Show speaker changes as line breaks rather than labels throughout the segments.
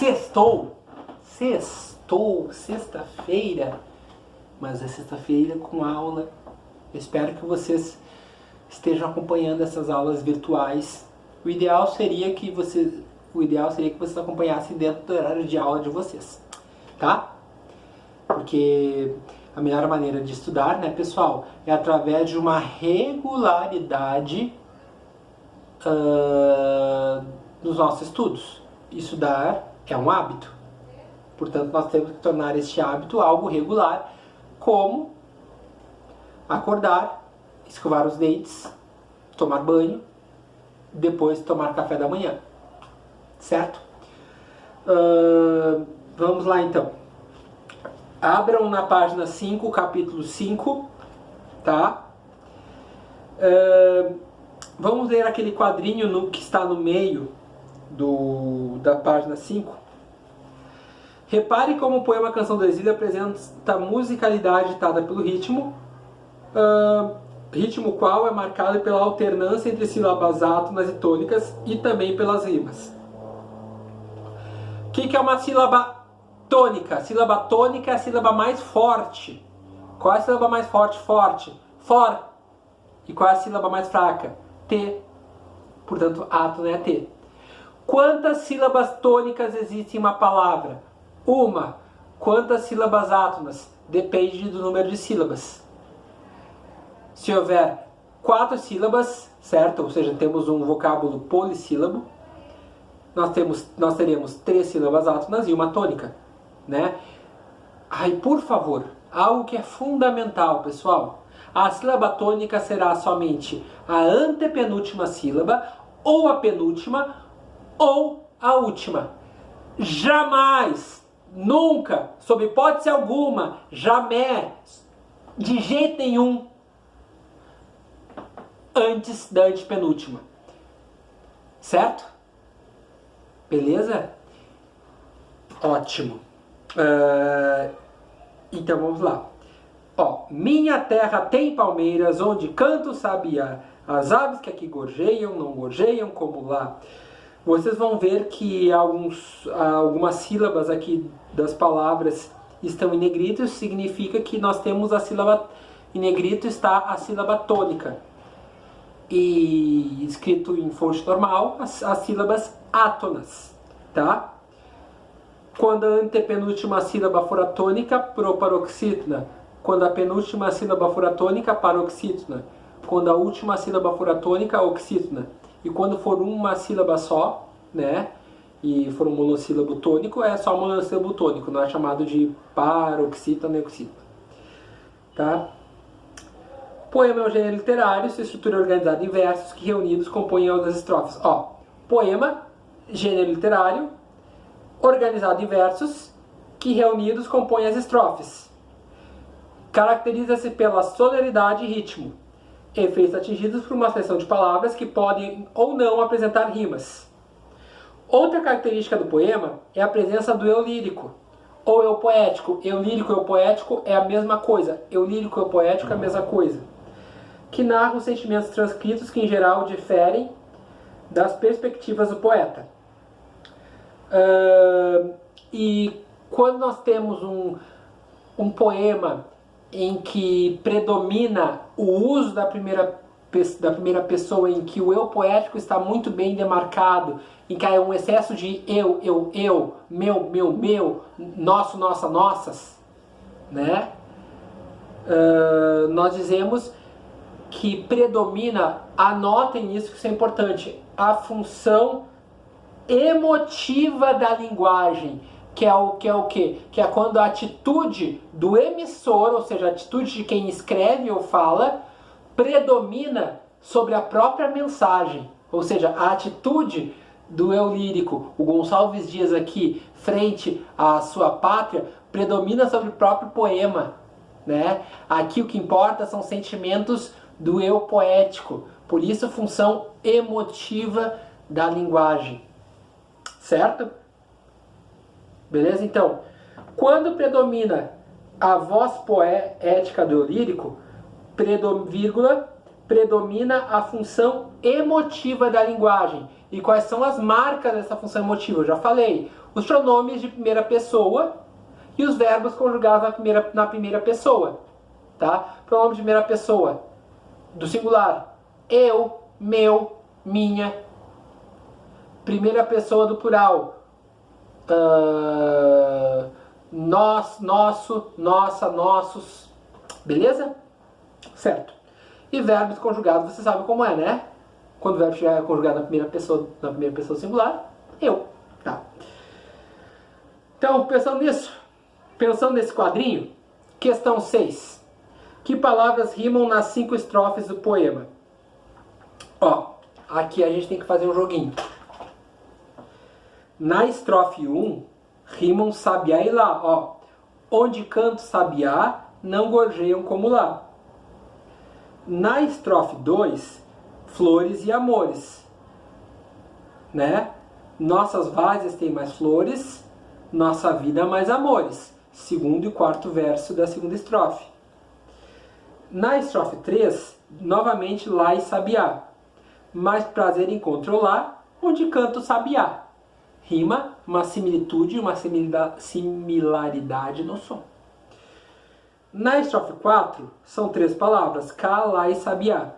Sextou, sexta-feira, mas é sexta-feira com aula. Eu espero que vocês estejam acompanhando essas aulas virtuais. O ideal seria que vocês acompanhassem dentro do horário de aula de vocês, tá? Porque a melhor maneira de estudar, né, pessoal, é através de uma regularidade nos nossos estudos. Estudar é um hábito, portanto nós temos que tornar este hábito algo regular, como acordar, escovar os dentes, tomar banho, depois tomar café da manhã, certo? Vamos lá então. Abram na página 5, capítulo 5, tá? Vamos ler aquele quadrinho que está no meio da página 5. Repare como o poema Canção do Exílio apresenta musicalidade ditada pelo ritmo, ritmo qual é marcado pela alternância entre sílabas átonas e tônicas e também pelas rimas. O que é uma sílaba tônica? Sílaba tônica é a sílaba mais forte. Qual é a sílaba mais forte? Forte. For. E qual é a sílaba mais fraca? T. Portanto, átono é T. Quantas sílabas tônicas existem em uma palavra? Uma. Quantas sílabas átonas? Depende do número de sílabas. Se houver 4 sílabas, certo? Ou seja, temos um vocábulo polissílabo, nós teremos 3 sílabas átonas e uma tônica, né? Ai, por favor, algo que é fundamental, pessoal. A sílaba tônica será somente a antepenúltima sílaba, ou a penúltima, ou a última. Jamais, nunca, sob hipótese alguma, jamais, de jeito nenhum, antes da antepenúltima. Certo? Beleza? Ótimo. Então vamos lá. Minha terra tem palmeiras, onde canta o sabiá. As aves que aqui gorjeiam, não gorjeiam como lá. Vocês vão ver que algumas sílabas aqui das palavras estão em negrito. Isso significa que nós temos a sílaba em negrito, está a sílaba tônica. E escrito em fonte normal, as sílabas átonas, tá? Quando a antepenúltima sílaba for atônica, proparoxítona. Quando a penúltima sílaba for atônica, paroxítona. Quando a última sílaba for atônica, oxítona. E quando for uma sílaba só, né, e for um monossílabo tônico, é só um monossílabo tônico, não é chamado de paroxítona e oxítona, tá? Poema é um gênero literário, sua estrutura é organizada em versos que reunidos compõem as estrofes. Poema, gênero literário, organizado em versos que reunidos compõem as estrofes. Caracteriza-se pela sonoridade e ritmo, efeitos atingidos por uma seleção de palavras que podem ou não apresentar rimas. Outra característica do poema é a presença do eu lírico ou eu poético. Eu lírico e eu poético é a mesma coisa. Eu lírico e eu poético é a mesma coisa. Que narra os sentimentos transcritos que, em geral, diferem das perspectivas do poeta. E quando nós temos um poema em que predomina o uso da primeira pessoa, em que o eu poético está muito bem demarcado, em que há um excesso de eu, meu, nosso, nossa, nossas, né? Nós dizemos que predomina, anotem isso que isso é importante, a função emotiva da linguagem, que é o quê? Que é quando a atitude do emissor, ou seja, a atitude de quem escreve ou fala, predomina sobre a própria mensagem. Ou seja, a atitude do eu lírico, o Gonçalves Dias aqui, frente à sua pátria, predomina sobre o próprio poema, né? Aqui o que importa são sentimentos do eu poético. Por isso, função emotiva da linguagem. Certo? Beleza? Então, quando predomina a voz poética do eu lírico, predomina a função emotiva da linguagem. E quais são as marcas dessa função emotiva? Eu já falei. os pronomes de primeira pessoa e os verbos conjugados na primeira pessoa, tá? Pronome de primeira pessoa do singular: eu, meu, minha. Primeira pessoa do plural: nós, nosso, nossa, nossos. Beleza? Certo. E verbos conjugados, você sabe como é, né? Quando o verbo estiver conjugado na primeira pessoa singular, eu. Tá. Então, pensando nesse quadrinho, questão 6. Que palavras rimam nas 5 estrofes do poema? Ó, aqui a gente tem que fazer um joguinho. Na estrofe 1, rimam sabiá e lá. Ó, onde canto sabiá, não gorjeiam como lá. Na estrofe 2, flores e amores, né? Nossas várzeas têm mais flores, nossa vida mais amores. Segundo e quarto verso da segunda estrofe. Na estrofe 3, novamente lá e sabiá. Mais prazer encontro lá, onde canto sabiá. Rima, uma similitude e uma similaridade no som. Na estrofe 4, são 3 palavras: cá, lá e sabiá.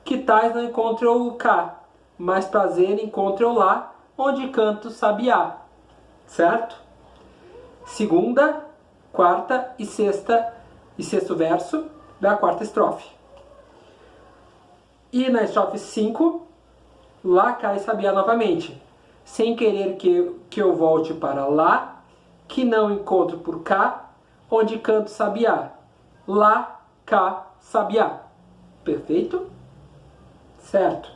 Que tais não encontro o cá, mas prazer encontro lá, onde canto sabiá. Certo? Segunda, quarta e sexto verso da quarta estrofe. E na estrofe 5, lá, cá e sabiá novamente. Sem querer que eu volte para lá, que não encontro por cá, onde canto sabiá. Lá, cá, sabiá. Perfeito? Certo.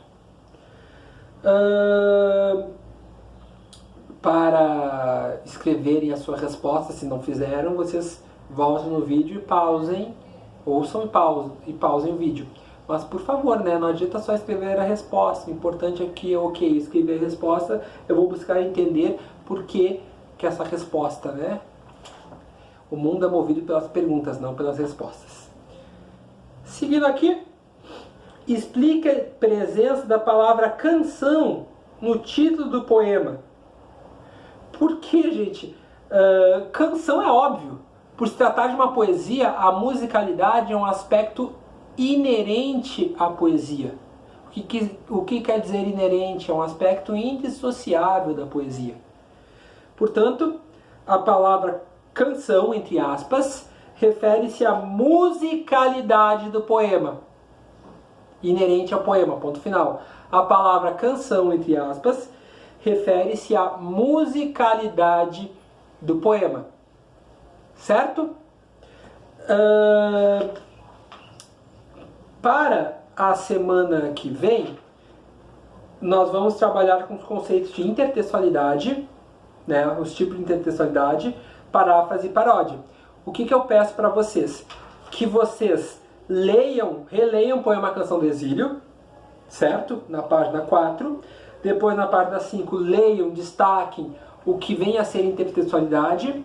Para escreverem a sua resposta, se não fizeram, vocês voltem no vídeo e pausem, ouçam e pausem o vídeo. Mas, por favor, né, não adianta só escrever a resposta. O importante é que, ok, escrever a resposta, eu vou buscar entender por que essa resposta, né? O mundo é movido pelas perguntas, não pelas respostas. Seguindo aqui, explica a presença da palavra canção no título do poema. Por que, gente? Canção é óbvio. Por se tratar de uma poesia, a musicalidade é um aspecto inerente à poesia. O que quer dizer inerente? É um aspecto indissociável da poesia. Portanto, a palavra canção, entre aspas, refere-se à musicalidade do poema. Inerente ao poema, ponto final. A palavra canção, entre aspas, refere-se à musicalidade do poema. Certo? Para a semana que vem, nós vamos trabalhar com os conceitos de intertextualidade, né, os tipos de intertextualidade, paráfrase e paródia. O que eu peço para vocês? Que vocês releiam o poema Canção do Exílio, certo? Na página 4. Depois, na página 5, destaquem o que vem a ser intertextualidade.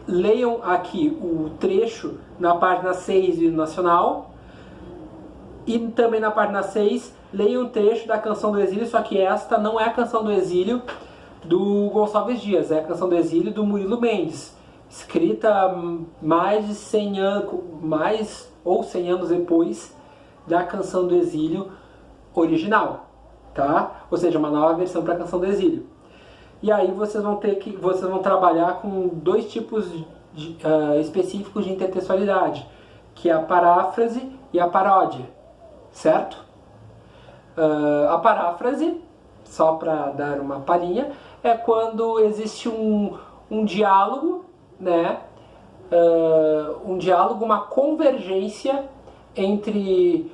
Leiam aqui o trecho na página 6 do Nacional. E também na página 6, leiam um trecho da Canção do Exílio, só que esta não é a Canção do Exílio do Gonçalves Dias, é a Canção do Exílio do Murilo Mendes, escrita mais de 100 anos depois da Canção do Exílio original, tá? Ou seja, uma nova versão para a Canção do Exílio. E aí vocês vão trabalhar com 2 tipos específicos de intertextualidade, que é a paráfrase e a paródia, certo? A paráfrase, só para dar uma palhinha, é quando existe um diálogo, né? Uma convergência entre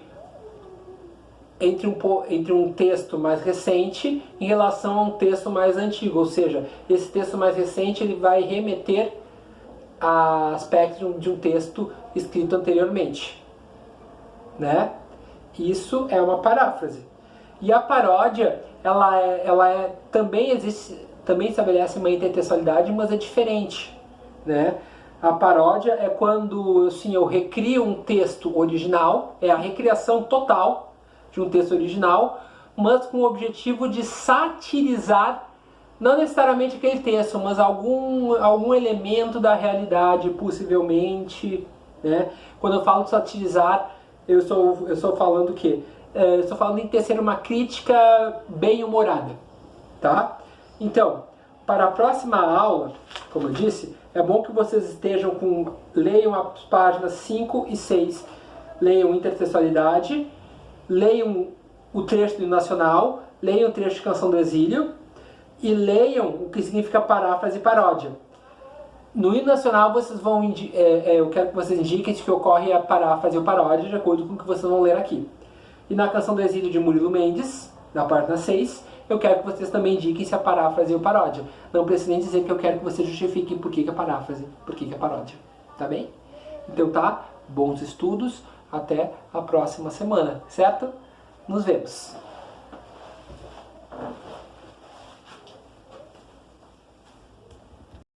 um texto mais recente em relação a um texto mais antigo, ou seja, esse texto mais recente ele vai remeter a aspectos de um texto escrito anteriormente, né? Isso é uma paráfrase. E a paródia, também estabelece uma intertextualidade, mas é diferente, né? A paródia é quando, assim, eu recrio um texto original, é a recriação total de um texto original, mas com o objetivo de satirizar, não necessariamente aquele texto, mas algum elemento da realidade, possivelmente, né? Quando eu falo de satirizar, eu estou falando o quê? Eu estou falando em tecer uma crítica bem-humorada, tá? Então, para a próxima aula, como eu disse, é bom que vocês leiam as páginas 5 e 6, leiam intertextualidade, leiam o trecho do hino nacional, leiam o trecho de Canção do Exílio e leiam o que significa paráfrase e paródia. No hino nacional eu quero que vocês indiquem se ocorre a paráfrase ou paródia de acordo com o que vocês vão ler aqui. E na Canção do Exílio de Murilo Mendes, na página 6, eu quero que vocês também indiquem se é paráfrase ou paródia. Não precisa nem dizer que eu quero que vocês justifiquem por que é paráfrase, por que é paródia. Tá bem? Então tá, bons estudos, até a próxima semana, certo? Nos vemos!